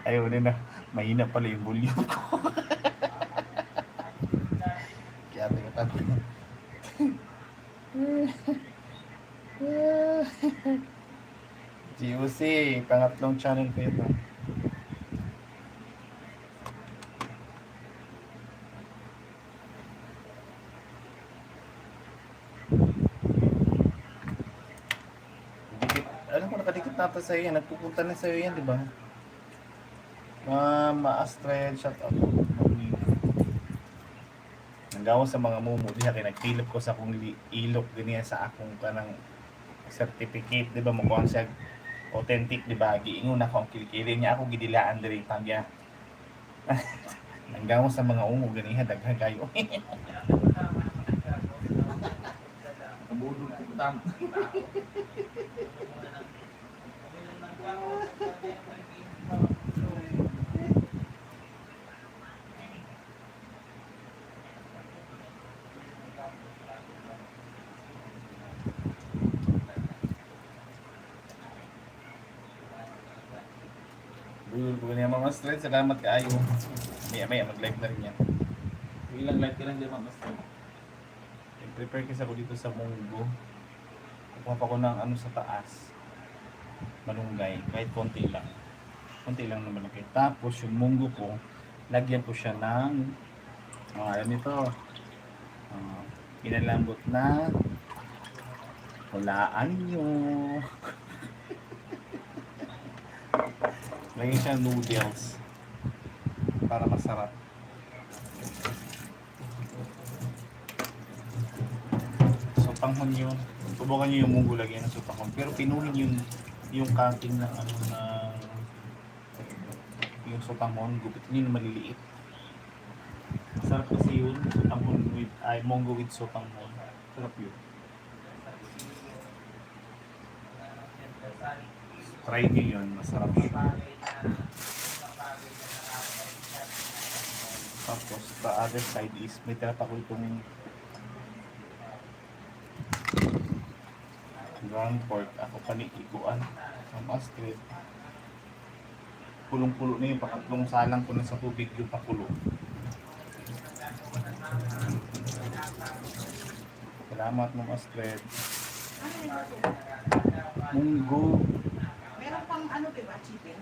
Ayaw na na. Mahina pala yung volume ko. Kaya teka. GOC, pangatlong channel ko ito. Alam ko nakadikit natin sa'yo yan. Nagpupunta na sa'yo yan, di ba? Astrid, shout out. Nanggawa sa mga mumo diha kay nagtilop ko sa akong ilok ganiya sa akong kanang certificate, di ba? Mukuha siya authentic, di ba? Giingon ako ang kilikili niya ako gidilaan diri pagya. Nanggawa sa mga umo ganiha daghan kayo. Kabudol ko tam. Budol ko ganiya mga stress. Salamat kaayo. Maya mag-live na rin yan. Ilang light ka lang di master. Prepare kasi ako dito sa munggo. Kukuha pa ko ng ano sa taas. Malunggay. Kahit konti lang. Konti lang naman okay. Tapos yung munggo ko, lagyan ko siya ng alam nito. Inalambot na hulaan nyo. Lagyan siya noodles para masarap. Sotanghon yun. Subukan nyo yung munggo lagyan ng sotanghon. Pero pinuhin yung cutting ng ano na yung sotanghon. Gupitin yun maliliit. Masarap kasi yun. Sotanghon with munggo with sotanghon. Sarap yun. Try nyo yun. Masarap siya. Tapos the other side is may tira pa ko itong ground pork. Ako panikikuan ang Astrid. Pulong-pulo na yung pakatlong salang ko na sa tubig yung pakulo. Salamat mong Astrid. Munggo. Meron pang ano, diba, chicken?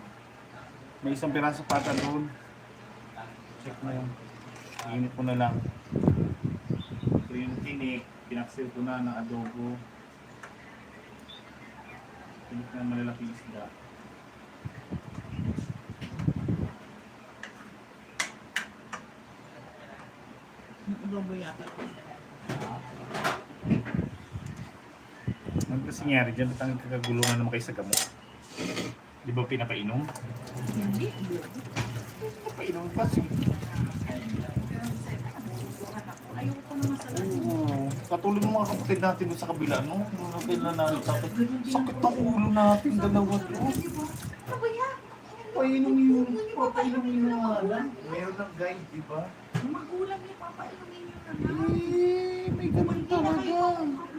May isang piraso pata doon. Check mo yun. Init ko na lang. Ito yung tinik. Pinaksil ko na ng adobo. Tinik na malalaking isda. Adobo yata. Ano kasi nangyari dyan? Ba't ang kagulungan naman kayo sa gamot? Di ba pinapainom? Hindi. Pinapainom kasi. Ayoko naman sa lalo. Oo. Katulad ng mga kapatid natin doon sa kabila, no? Yung kapatid na sakit ng ulo natin, dalawa to. Ano ba yan? Painom yun. Papainom yun na nga lang. Meron ng guide, di ba? Magulang niya, papainumin niyo na lang. Eh, may ganun Hindi na kayo talaga.